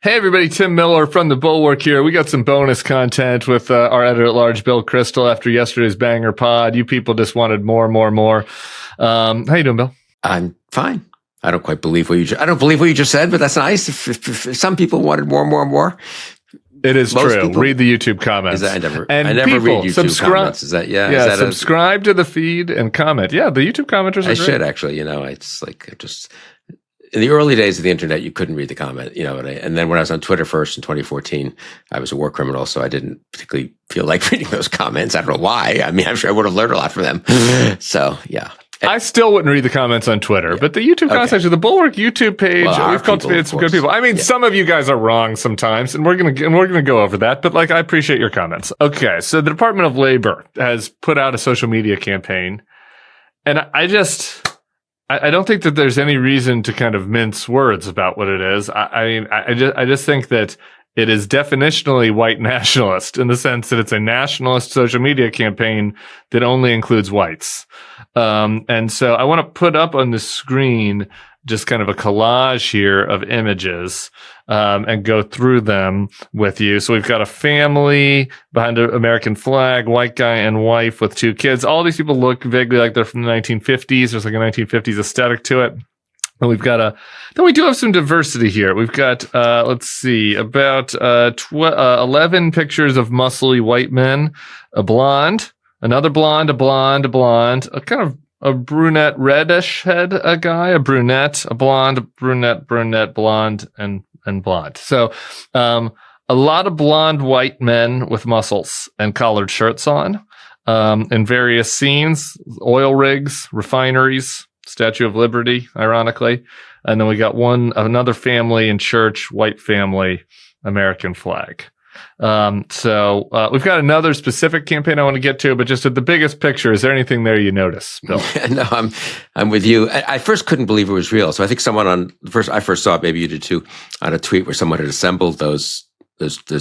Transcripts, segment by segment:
Hey everybody, Tim Miller from the Bulwark here. We got some bonus content with our editor-at-large, Bill Kristol, after yesterday's banger pod. You people just wanted more. How you doing, Bill? I'm fine. I don't quite believe what you. I don't believe what you just said, but that's nice. If some people wanted more. It is Most true. people, read the YouTube comments. I never read YouTube comments. Is that yeah? Is that subscribe to the feed and comment. Yeah, the YouTube commenters are great. should actually. It's like just. In the early days of the internet, you couldn't read the comment, and then when I was on Twitter first in 2014, I was a war criminal, so I didn't particularly feel like reading those comments. I don't know why. I mean, I'm sure I would have learned a lot from them. So, yeah. I still wouldn't read the comments on Twitter, but the YouTube comments section, the Bulwark YouTube page, we've cultivated some good people. I mean, some of you guys are wrong sometimes, and we're gonna go over that. But I appreciate your comments. Okay, so the Department of Labor has put out a social media campaign, and I don't think that there's any reason to kind of mince words about what it is. I just think that it is definitionally white nationalist in the sense that it's a nationalist social media campaign that only includes whites. And so I want to put up on the screen just kind of a collage here of images, and go through them with you. So we've got a family behind an American flag, white guy and wife with two kids. All these people look vaguely like they're from the 1950s. There's like a 1950s aesthetic to it. And we've got then we do have some diversity here. We've got, let's see, about 11 pictures of muscly white men, a blonde, another blonde, a kind of a brunette, reddish head, a guy, a brunette, a blonde, a brunette, blonde, and blonde. So, a lot of blonde white men with muscles and collared shirts on, in various scenes, oil rigs, refineries, Statue of Liberty, ironically. And then we got another family in church, white family, American flag. So we've got another specific campaign I want to get to, but just at the biggest picture, is there anything there you notice, Bill? No, I'm with you. I first couldn't believe it was real. So I think someone I first saw it, maybe you did too, on a tweet where someone had assembled those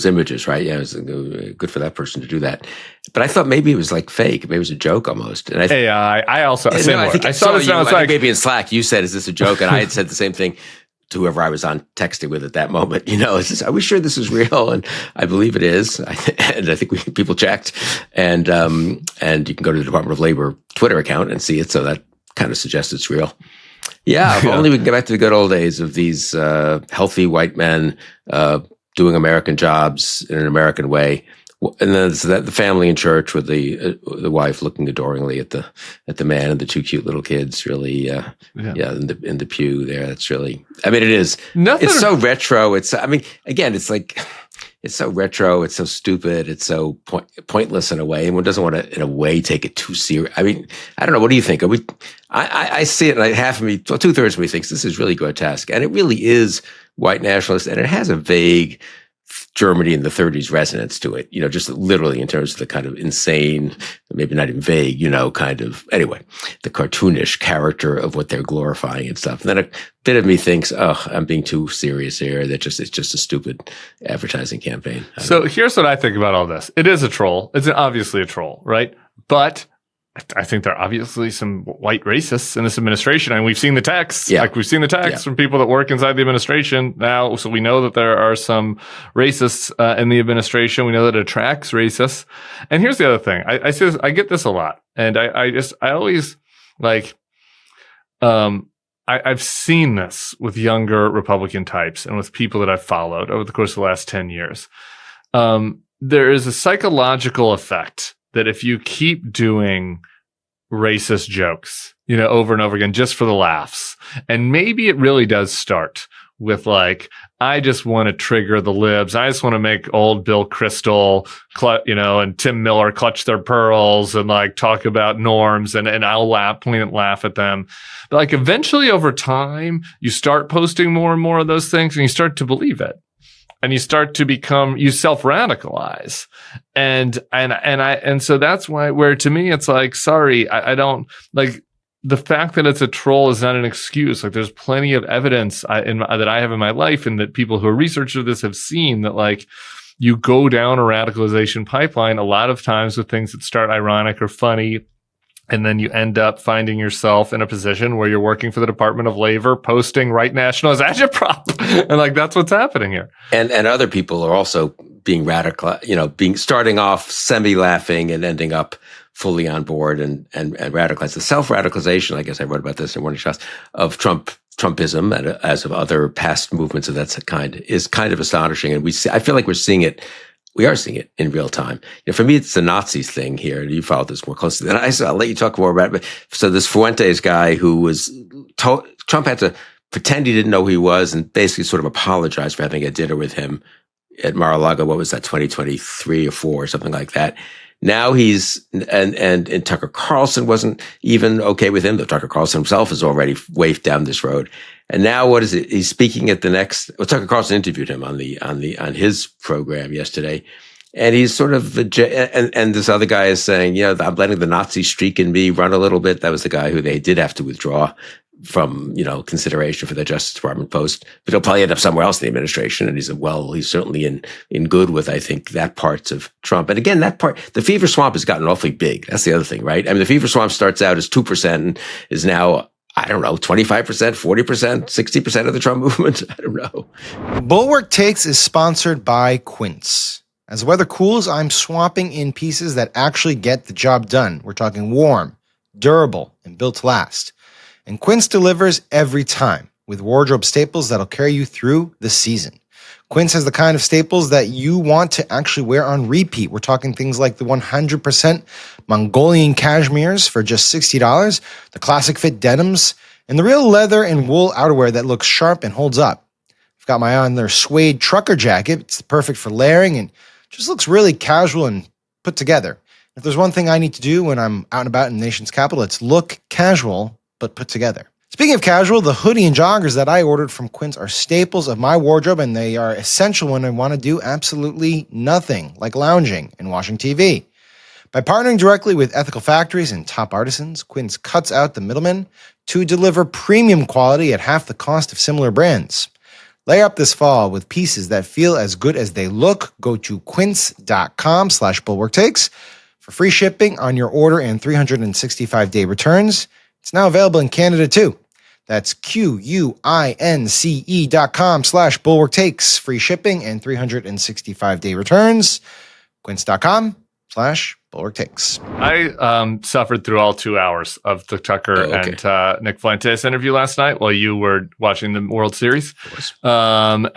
images, right? Yeah, it was good for that person to do that. But I thought maybe it was like fake. Maybe it was a joke almost. And I also I saw this. I was like, maybe in Slack, you said, "Is this a joke?" And I had said the same thing to whoever I was on texting with at that moment. Are we sure this is real? And I believe it is. And I think people checked. And you can go to the Department of Labor Twitter account and see it. So that kind of suggests it's real. Yeah, if only we can get back to the good old days of these healthy white men doing American jobs in an American way. And then the family in church with the wife looking adoringly at the man and the two cute little kids, really, in the pew there. That's really, it is. It's so retro. It's so retro. It's so stupid. It's so pointless in a way. And one doesn't want to, in a way, take it too serious. I don't know. What do you think? I see it, and half of me, 2/3 of me thinks this is really grotesque, and it really is white nationalist, and it has a vague Germany in the 30s resonance to it, just literally in terms of the kind of insane, maybe not even vague, kind of, anyway, the cartoonish character of what they're glorifying and stuff. And then a bit of me thinks, oh, I'm being too serious here. It's just a stupid advertising campaign. So here's what I think about all this. It is a troll. It's obviously a troll, right? But I think there are obviously some white racists in this administration, and we've seen the texts. Yeah. We've seen the texts from people that work inside the administration now. So we know that there are some racists in the administration. We know that it attracts racists. And here's the other thing. I get this a lot, and I always I've seen this with younger Republican types and with people that I've followed over the course of the last 10 years. There is a psychological effect that if you keep doing racist jokes, over and over again, just for the laughs, and maybe it really does start with I just want to trigger the libs. I just want to make old Bill Kristol, and Tim Miller clutch their pearls and talk about norms, and I'll point and laugh at them. But eventually over time, you start posting more and more of those things, and you start to believe it. And you start to you self-radicalize. And so that's where to me, it's sorry, I don't the fact that it's a troll is not an excuse. There's plenty of evidence that I have in my life, and that people who are researchers of this have seen that you go down a radicalization pipeline a lot of times with things that start ironic or funny And then you end up finding yourself in a position where you're working for the Department of Labor, posting right national as agitprop. And like, that's what's happening here. And other people are also being radical, starting off semi-laughing and ending up fully on board and radicalized. The self-radicalization, I guess I wrote about this in Morning Shots, of Trumpism, and as of other past movements of that kind, is kind of astonishing. And I feel like we're seeing it. We are seeing it in real time. For me, it's the Nazis thing here. And you followed this more closely than I, so I'll let you talk more about it. But so this Fuentes guy who was Trump had to pretend he didn't know who he was and basically sort of apologize for having a dinner with him at Mar-a-Lago. What was that, 2023 or 4 or something like that? Now he's, and Tucker Carlson wasn't even okay with him, though Tucker Carlson himself has already wafted down this road. And now what is it? He's speaking at the next, Tucker Carlson interviewed him on his program yesterday. And he's sort of, and this other guy is saying, I'm letting the Nazi streak in me run a little bit. That was the guy who they did have to withdraw from, consideration for the Justice Department post, but he'll probably end up somewhere else in the administration. And he said, well, he's certainly in good with, I think, that parts of Trump. And again, that part, the fever swamp has gotten awfully big. That's the other thing, right? I mean, the fever swamp starts out as 2% and is now, I don't know, 25%, 40%, 60% of the Trump movement. I don't know. Bulwark Takes is sponsored by Quince. As the weather cools, I'm swapping in pieces that actually get the job done. We're talking warm, durable, and built to last. And Quince delivers every time with wardrobe staples that'll carry you through the season. Quince has the kind of staples that you want to actually wear on repeat. We're talking things like the 100% Mongolian cashmeres for just $60, the classic fit denims, and the real leather and wool outerwear that looks sharp and holds up. I've got my eye on their suede trucker jacket. It's perfect for layering and just looks really casual and put together. If there's one thing I need to do when I'm out and about in the nation's capital, it's look casual but put together. Speaking of casual, the hoodie and joggers that I ordered from Quince are staples of my wardrobe, and they are essential when I want to do absolutely nothing, like lounging and watching TV. By partnering directly with ethical factories and top artisans, Quince cuts out the middlemen to deliver premium quality at half the cost of similar brands. Layer up this fall with pieces that feel as good as they look. Go to quince.com/bulwarktakes for free shipping on your order and 365-day returns. It's now available in Canada too. That's QUINCE.com/bulwarktakes. Free shipping and 365-day returns. Quince.com/bulwarktakes. I suffered through all 2 hours of the Tucker and Nick Fuentes interview last night while you were watching the World Series. I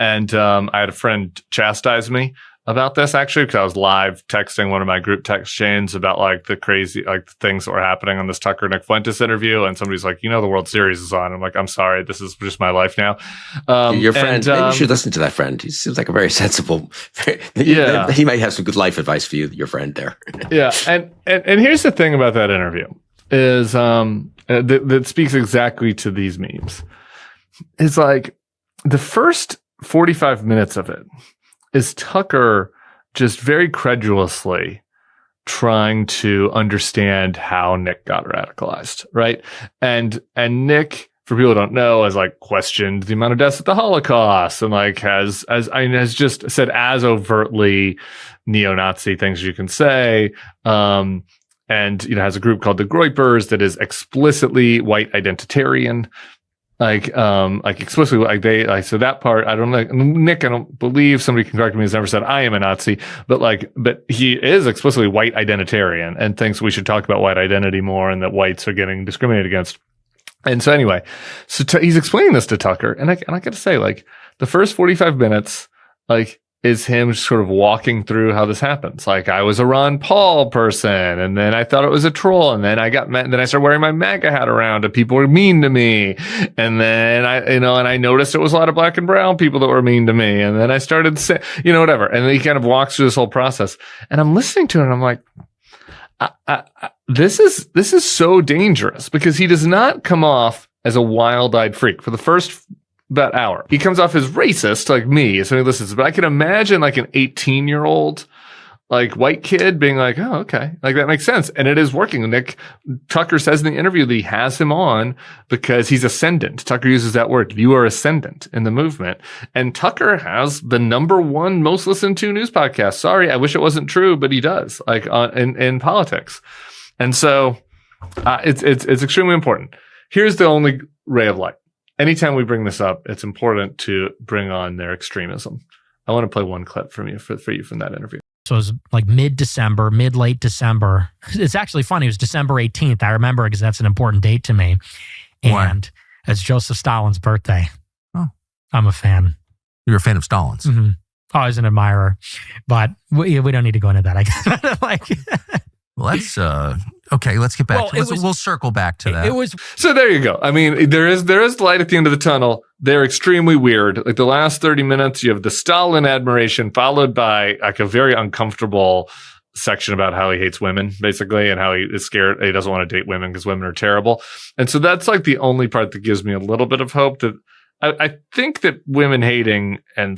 had a friend chastise me about this, actually, because I was live texting one of my group text chains about like the crazy, like the things that were happening on this Tucker Nick Fuentes interview. And somebody's like, the World Series is on. I'm like, I'm sorry, this is just my life now. Your friend, maybe you should listen to that friend. He seems like a very sensible, he might have some good life advice for you, your friend there. Yeah. And here's the thing about that interview is, that speaks exactly to these memes. It's like the first 45 minutes of it is Tucker just very credulously trying to understand how Nick got radicalized, right? And Nick, for people who don't know, has like questioned the amount of deaths at the Holocaust and like has just said as overtly neo-Nazi things as you can say. And has a group called the Groypers that is explicitly white identitarian. Explicitly, so that part, I don't know, Nick, I don't believe somebody can correct me, has never said I am a Nazi, but he is explicitly white identitarian and thinks we should talk about white identity more and that whites are getting discriminated against. And so anyway, he's explaining this to Tucker, and I gotta say, like, the first 45 minutes, like, is him sort of walking through how this happens. Like, I was a Ron Paul person, and then I thought it was a troll, and then I started wearing my MAGA hat around, and people were mean to me, and then I noticed it was a lot of black and brown people that were mean to me, and then I started saying, whatever, and then he kind of walks through this whole process, and I'm listening to it, and I'm like, this is so dangerous, because he does not come off as a wild-eyed freak for the first that hour. He comes off as racist, like me, so he listens. But I can imagine like an 18-year-old, like white kid being like, oh, okay. Like that makes sense. And it is working. Tucker says in the interview that he has him on because he's ascendant. Tucker uses that word. You are ascendant in the movement. And Tucker has the #1 most listened to news podcast. Sorry, I wish it wasn't true, but he does, like in politics. And so It's extremely important. Here's the only ray of light. Anytime we bring this up, it's important to bring on their extremism. I want to play one clip from you for you from that interview. So it was like late December. It's actually funny. It was December 18th. I remember because that's an important date to me. And it's Joseph Stalin's birthday. Oh. I'm a fan. You're a fan of Stalin's? Mm-hmm. Always an admirer. But we don't need to go into that, I guess. Well, that's okay. Let's get back. We'll circle back to that. So there you go. I mean, there is light at the end of the tunnel. They're extremely weird. Like the last 30 minutes, you have the Stalin admiration followed by like a very uncomfortable section about how he hates women, basically, and how he is scared. He doesn't want to date women because women are terrible. And so that's like the only part that gives me a little bit of hope that I think that women hating and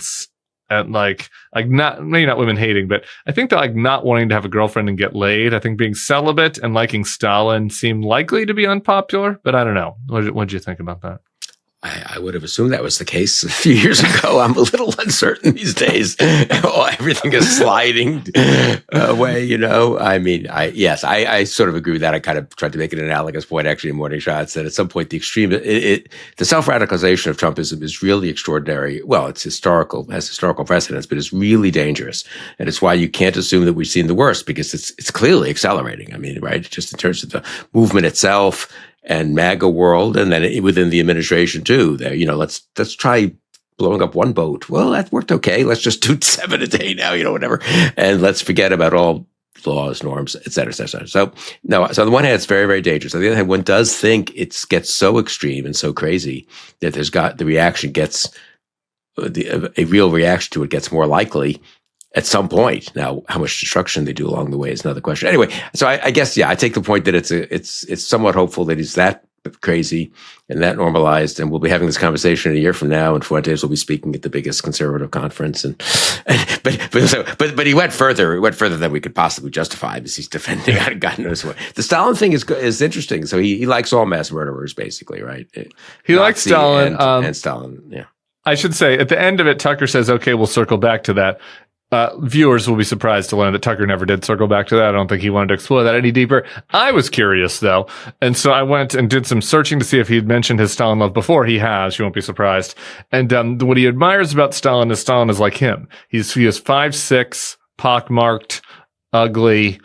like not maybe not women hating, but I think that like not wanting to have a girlfriend and get laid. I think being celibate and liking Stalin seem likely to be unpopular, but I don't know. What did you think about that? I would have assumed that was the case a few years ago. I'm a little uncertain these days. Everything is sliding away, you know. I mean, I sort of agree with that. I kind of tried to make it an analogous point, actually, in Morning Shots, that at some point the self-radicalization of Trumpism is really extraordinary. Well, it's has historical precedence, but it's really dangerous. And it's why you can't assume that we've seen the worst, because it's clearly accelerating. I mean, right, just in terms of the movement itself, and MAGA world, and then within the administration too. There, you know, let's try blowing up one boat. Well, that worked okay. Let's just do 7 a day now, you know, whatever, and let's forget about all laws, norms, et cetera, et cetera. So no. So on the one hand, it's very, very dangerous. On the other hand, one does think it gets so extreme and so crazy that the reaction gets a real reaction to it gets more likely at some point. Now, how much destruction they do along the way is another question. Anyway, so I guess, I take the point that it's somewhat hopeful that he's that crazy and that normalized, and we'll be having this conversation a year from now, and Fuentes will be speaking at the biggest conservative conference. But he went further. He went further than we could possibly justify, because he's defending God knows what. The Stalin thing is interesting. So he likes all mass murderers, basically, right? He likes Stalin and Stalin. Yeah. I should say at the end of it, Tucker says, "Okay, we'll circle back to that." Viewers will be surprised to learn that Tucker never did circle back to that. I don't think he wanted to explore that any deeper. I was curious, though. And so I went and did some searching to see if he'd mentioned his Stalin love before. He has. You won't be surprised. And what he admires about Stalin is like him. He is 5'6", pockmarked, ugly,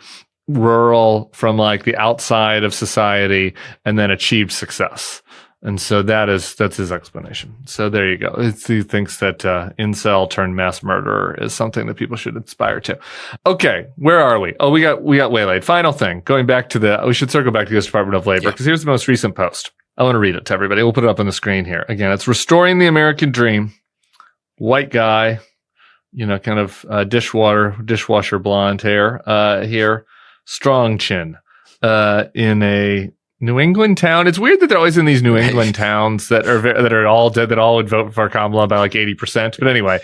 rural, from like the outside of society, and then achieved success. And so that's his explanation. So there you go. He thinks that incel turned mass murderer is something that people should aspire to. Okay, where are we? Oh, we got waylaid. Final thing. We should circle back to the U.S. Department of Labor, because here's the most recent post. I want to read it to everybody. We'll put it up on the screen here. Again, it's Restoring the American Dream. White guy, you know, kind of dishwasher blonde hair here. Strong chin in a New England town. It's weird that they're always in these New England towns that are all dead, that all would vote for Kamala by like 80%. But anyway,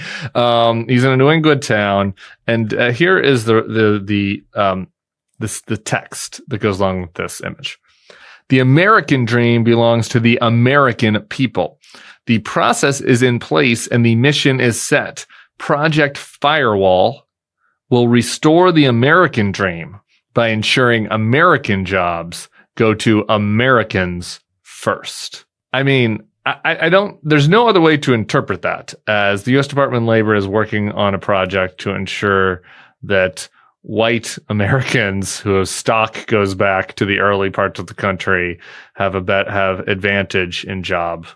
he's in a New England town, and here is the text that goes along with this image. The American dream belongs to the American people. The process is in place and the mission is set. Project Firewall will restore the American dream by ensuring American jobs go to Americans first. I mean, I don't, there's no other way to interpret that, as the U.S. Department of Labor is working on a project to ensure that white Americans whose stock goes back to the early parts of the country have advantage in job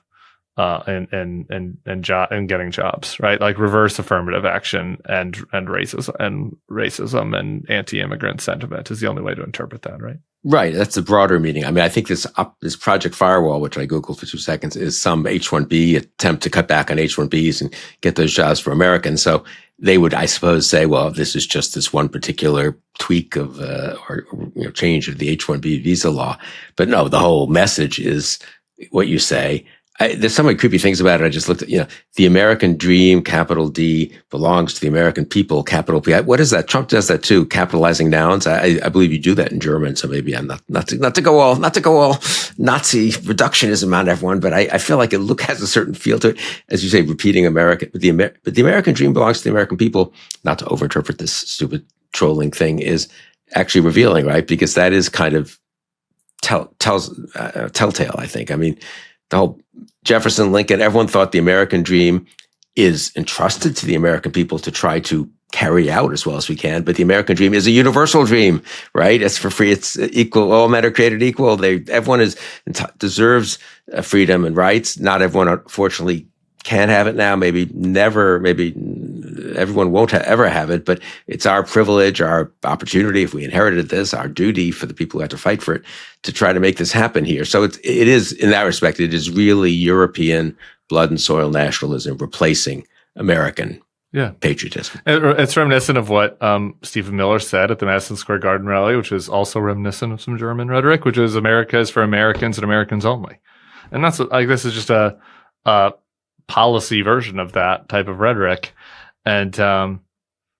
and getting jobs, right? Like reverse affirmative action and racism and anti-immigrant sentiment is the only way to interpret that, right? Right. That's the broader meaning. I mean, I think this Project Firewall, which I Googled for 2 seconds, is some H-1B attempt to cut back on H-1Bs and get those jobs for Americans. So they would, I suppose, say, well, this is just this one particular tweak of change of the H-1B visa law. But no, the whole message is what you say. There's so many creepy things about it. I just looked at, the American dream, capital D, belongs to the American people, capital P. What is that? Trump does that too, capitalizing nouns. I believe you do that in German. So maybe I'm not to go all Nazi reductionism on everyone, but I feel like it has a certain feel to it. As you say, repeating American, but the American dream belongs to the American people. Not to overinterpret this stupid trolling thing, is actually revealing, right? Because that is kind of telltale, I think. I mean, the whole Jefferson, Lincoln, everyone thought the American dream is entrusted to the American people to try to carry out as well as we can. But the American dream is a universal dream, right? It's for free. It's equal. All men are created equal. Everyone deserves freedom and rights. Not everyone, unfortunately, can have it now. Maybe never. Maybe everyone won't ever have it. But it's our privilege, our opportunity, if we inherited this, our duty for the people who have to fight for it, to try to make this happen here. So it is, in that respect, it is really European blood and soil nationalism replacing American patriotism. It's reminiscent of what Stephen Miller said at the Madison Square Garden rally, which is also reminiscent of some German rhetoric, which is America is for Americans and Americans only. And that's like, this is just a policy version of that type of rhetoric. And I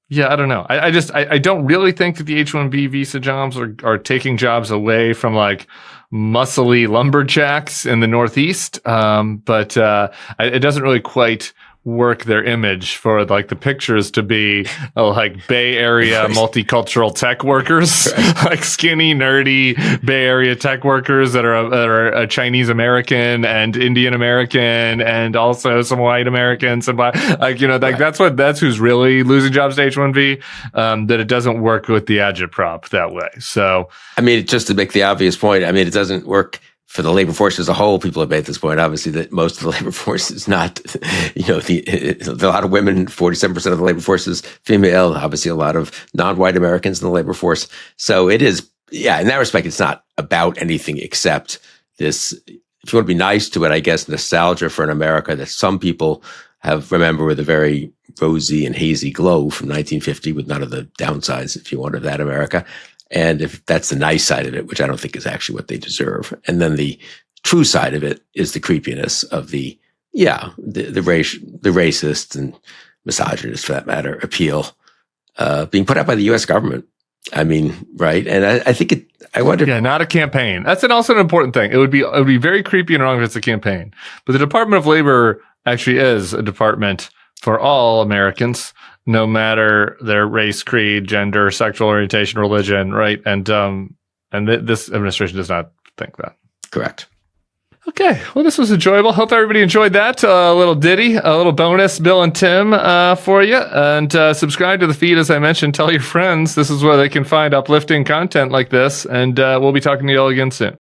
don't know. I don't really think that the H-1B visa jobs are taking jobs away from like muscly lumberjacks in the Northeast. But it doesn't really quite work their image for like the pictures to be like Bay Area multicultural tech workers, like skinny, nerdy Bay Area tech workers that are Chinese American and Indian American and also some white Americans and that's who's really losing jobs to H-1B. That it doesn't work with the agitprop that way. So I mean, just to make the obvious point, I mean, it doesn't work for the labor force as a whole. People have made this point, obviously, that most of the labor force is not, a lot of women, 47% of the labor force is female, obviously a lot of non-white Americans in the labor force. So it is, in that respect, it's not about anything except this, if you want to be nice to it, I guess, nostalgia for an America that some people remember with a very rosy and hazy glow from 1950 with none of the downsides, if you want, of that America. And if that's the nice side of it, which I don't think is actually what they deserve. And then the true side of it is the creepiness of the racist and misogynist, for that matter, appeal being put out by the U.S. government. I mean, right? And I think I wonder. Yeah, not a campaign. That's also an important thing. It would be very creepy and wrong if it's a campaign. But the Department of Labor actually is a department for all Americans, no matter their race, creed, gender, sexual orientation, religion, right? And this administration does not think that. Correct. Okay, well, this was enjoyable. Hope everybody enjoyed that. A little ditty, a little bonus, Bill and Tim, for you. And subscribe to the feed, as I mentioned. Tell your friends. This is where they can find uplifting content like this. And we'll be talking to you all again soon.